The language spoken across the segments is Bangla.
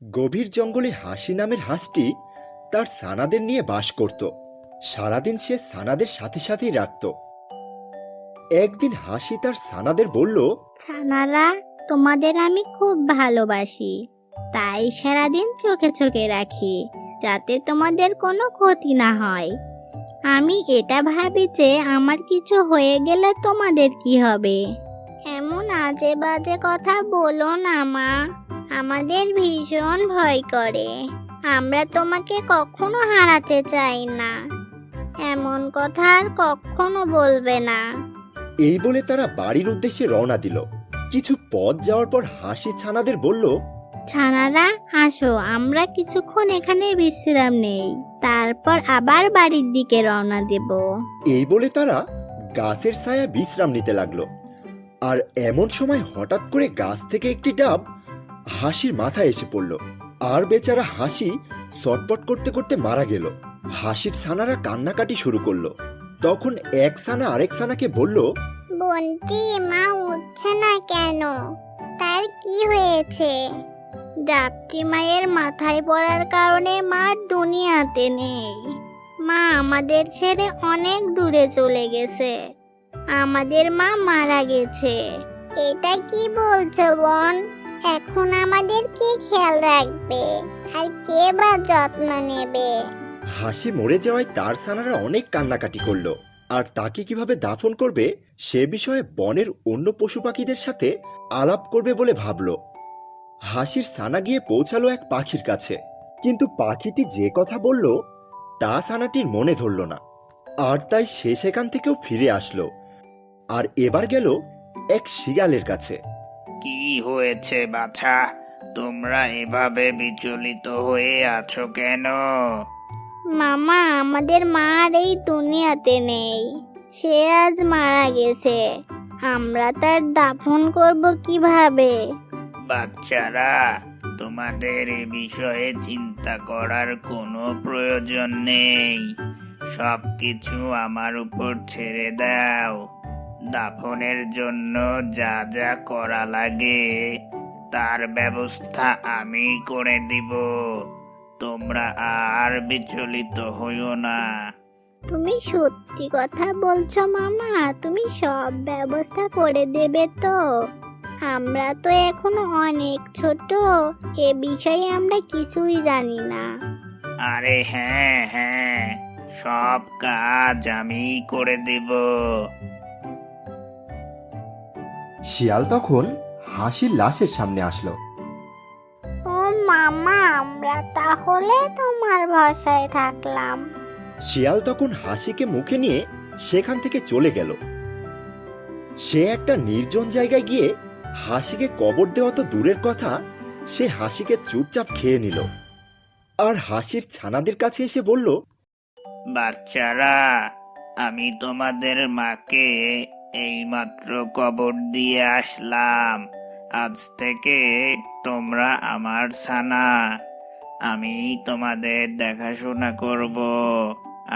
গভীর জঙ্গলে হাসি নামের হাঁসটি তার ছানাদের নিয়ে বাস করত। সারাদিন সে ছানাদের সাথে সাথেই রাখত। একদিন হাসি তার ছানাদের বলল, ছানারা, তোমাদের আমি খুব ভালোবাসি, তাই সারাদিন চোখে চোখে রাখি যাতে তোমাদের কোনো ক্ষতি না হয়। আমি এটা ভাবি যে আমার কিছু হয়ে গেলে তোমাদের কি হবে। এমন আজে বাজে কথা বলো না মা, আমাদের ভীষণ ভয় করে। আমরা তোমাকে কখনো হারাতে চাই না, এমন কথা আর কখনো বলবে না। এই বলে তারা বাড়ির উদ্দেশ্যে রওনা দিল। কিছু পথ যাওয়ার পর হাসি ছানাদের বলল, ছানারা আসো, আমরা কিছুক্ষণ এখানে বিশ্রাম নেই, তারপর আবার বাড়ির দিকে রওনা দেব। এই বলে তারা গাছের ছায়া বিশ্রাম নিতে লাগলো। আর এমন সময় হঠাৎ করে গাছ থেকে একটি ডাব হাসির মাথায় এসে পড়ল। আর বেচারা হাসি ছটপট করতে করতে মারা গেল। হাসির ছানারা কান্নাকাটি শুরু করলো। তখন এক ছানা আরেক ছানাকে বলল, বন্টি, মা উঠছে না কেন? তার কি হয়েছে? ডাবটি মায়ের মাথায় পড়ার কারণে মা দুনিয়াতে নেই। মা আমাদের ছেড়ে অনেক দূরে চলে গেছে। আমাদের মা মারা গেছে। এটা কি বলছো বোন? এখন আমাদের কে খেয়াল রাখবে আর কে বা যত্ন নেবে? হাসি মরে যাওয়ায় তার ছানারা অনেক কান্নাকাটি করলো। আর তাকে কিভাবে দাফন করবে সে বিষয়ে বনের অন্য পশু পাখিদের সাথে আলাপ করবে বলে ভাবলো। হাসির ছানা গিয়ে পৌঁছালো এক পাখির কাছে, কিন্তু পাখিটি যে কথা বলল তা ছানাটির মনে ধরল না। আর তাই সে সেখান থেকেও ফিরে আসলো। আর এবার গেল এক শিয়ালের কাছে। কি হয়েছে বাছা? তোমরা এভাবে বিচলিত হয়ে আছো কেন? মামা, আমাদের মা আর এই দুনিয়াতে নেই। সে আজ মারা গেছে। আমরা তার দাফন করব কিভাবে? বাচ্চারা, তোমাদের এ বিষয়ে চিন্তা করার কোনো প্রয়োজন নেই। সবকিছু আমার উপর ছেড়ে দাও। দাফনের জন্য যা যা করা লাগে তার ব্যবস্থা আমি করে দিব। তোমরা আর বিচলিত হইও না। তুমি সত্যি কথা বলছো মামা? তুমি সব ব্যবস্থা করে দেবে তো? আমরা তো এখনো অনেক ছোট, এ বিষয়ে আমরা কিছুই জানি না। আরে হ্যাঁ হ্যাঁ, সব কাজ আমি করে দেব। শিয়াল তখন হাসির লাশের সামনে আসলো। ও মামা, আমরা তাহলে তোমার ভরসায় থাকলাম। শিয়াল তখন হাসিকে মুখে নিয়ে সেখান থেকে চলে গেল। সে একটা নির্জন জায়গায় গিয়ে হাসিকে কবর দেওয়া তো দূরের কথা, সে হাসিকে চুপচাপ খেয়ে নিল। আর হাসির ছানাদের কাছে এসে বলল, বাচ্চারা, আমি তোমাদের মাকে এইমাত্র কবর দিয়ে আসলাম। আজ থেকে তোমরা আমার ছানা। আমি তোমাদের দেখাশোনা করব,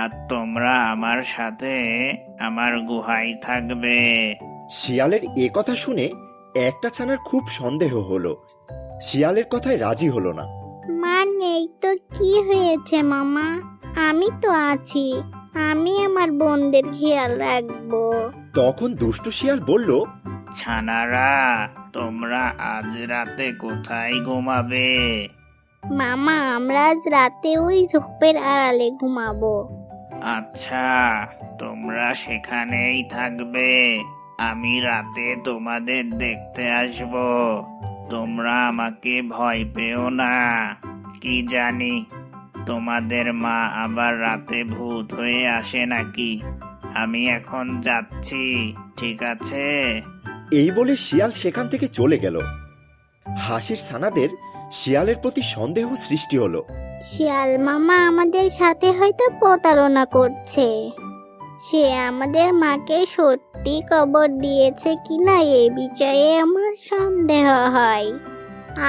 আর তোমরা আমার সাথে আমার গুহায় থাকবে। শিয়ালের এ কথা শুনে একটা ছানার খুব সন্দেহ হলো। শিয়ালের কথায় রাজি হলো না। মা নেই তো কি হয়েছে মামা? আমি তো আছি। আমি আমার বোনদের খেয়াল রাখবো। তখন দুষ্টু শিয়াল বলল, ছানারা, তোমরা আজ রাতে কোথায় ঘুমাবে? মামা, আমরা আজ রাতে ওই ঝোপের আড়ালে ঘুমাবো। আচ্ছা, তোমরা সেখানেই থাকবে। আমি রাতে তোমাদের দেখতে আসব। তোমরা আমাকে ভয় পেও না। কি জানি তোমাদের মা আবার রাতে ভূত হয়ে আসে নাকি। আমি এখন যাচ্ছি, ঠিক আছে? এই বলে শিয়াল সেখান থেকে চলে গেল। হাসির ছানাদের শিয়ালের প্রতি সন্দেহ সৃষ্টি হলো। শিয়াল মামা আমাদের সাথে হয়তো প্রতারণা করছে। সে আমাদের মাকে সত্যি কবর দিয়েছে কিনা এই বিষয়ে আমার সন্দেহ হয়।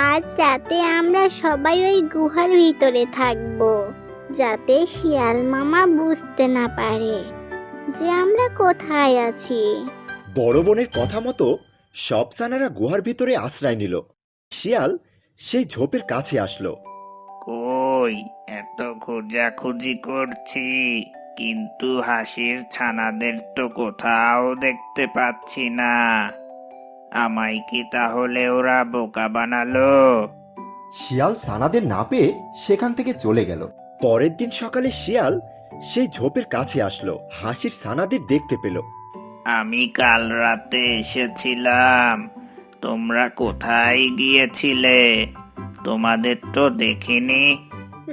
আজ রাতে আমরা সবাই ওই গুহার ভিতরে থাকবো, যাতে শিয়াল মামা বুঝতে না পারে যে আমরা কোথায় আছি। বড় বোনের কথা মতো সব ছানারা গুহার ভিতরে আশ্রয় নিল। শিয়াল সেই ঝোপের কাছে আসলো। কই, এত খোঁজাখুঁজি করছি, কিন্তু হাসির ছানাদের তো কোথাও দেখতে পাচ্ছি না। আমায় কি তাহলে ওরা বোকা বানালো? শিয়াল ছানাদের না পেয়ে সেখান থেকে চলে গেল। পরের দিন সকালে শিয়াল সেই ঝোপের কাছে আসলো, হাসির ছানাদের দেখতে পেল। আমি কাল রাতে এসেছিলাম, তোমরা কোথায় গিয়েছিলে? তোমাদের তো দেখিনি।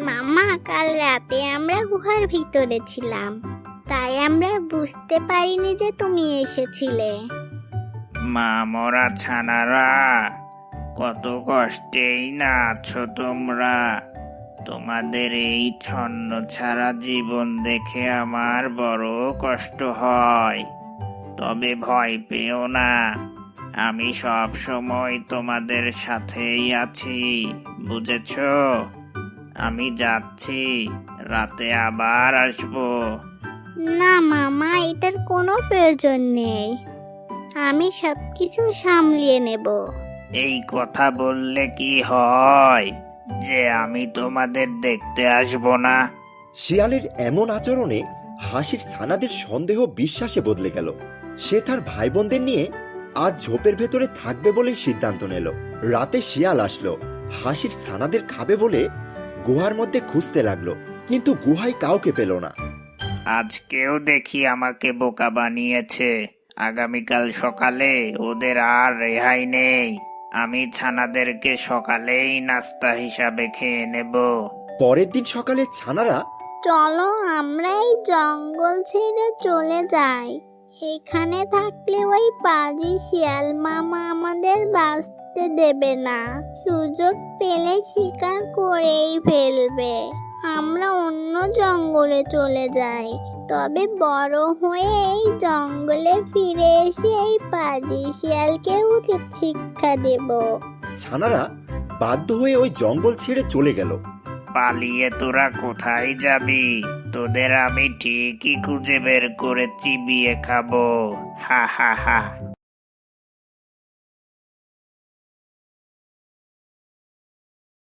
মামা, কাল রাতে আমরা গুহার ভিতরে ছিলাম, তাই আমরা বুঝতে পারিনি যে তুমি এসেছিলে। মা মরা ছানারা, কত কষ্টেই না আছো তোমরা। তোমাদের এই ছন্ন ছাড়া জীবন দেখে আমার বড় কষ্ট হয়। তবে ভয় পেও না, আমি সব সময় তোমাদের সাথেই আছি, বুঝেছো? আমি যাচ্ছি, রাতে আবার আসবো। না মামা, এটার কোনো প্রয়োজন নেই, আমি সবকিছু সামলিয়ে নেব। এই কথা বললে কি হয় যে আমি তোমাদের দেখতে আসবো না? শিয়ালের এমন আচরণে হাসির ছানাদের সন্দেহ বিশ্বাসে বদলে গেল। সে তার ভাই বোনদের নিয়ে আজ ঝোপের ভেতরে থাকবে বলেই সিদ্ধান্ত নিল। রাতে শিয়াল আসলো, হাসির ছানাদের খাবে বলে গুহার মধ্যে খুঁজতে লাগলো, কিন্তু গুহায় কাউকে পেল না। আজকেও দেখি আমাকে বোকা বানিয়েছে। আগামীকাল সকালে ওদের আর রেহাই নেই। আমি ছানাদেরকে সকালেই নাস্তা হিসাবে খেয়ে নেব। পরের দিন সকালে ছানারা চলো আমরা এই জঙ্গল ছেড়ে চলে যাই, এখানে থাকলে ওই পাজি শিয়াল মামা আমাদের বাঁচতে দেবে না, সুযোগ পেলে শিকার করেই ফেলবে। আমরা অন্য জঙ্গলে চলে যাই, তবে বড় হয়ে এই জঙ্গলে ফিরে এসে এই পাজি শিয়ালকে উচিত শিক্ষা দেব। ছানারা বাধ্য হয়ে ওই জঙ্গল ছেড়ে চলে গেল। পালিয়ে তোরা কোথায় যাবি? তোদের আমি ঠিকই খুঁজে বের করে চিবিয়ে খাবো। হা হা হা।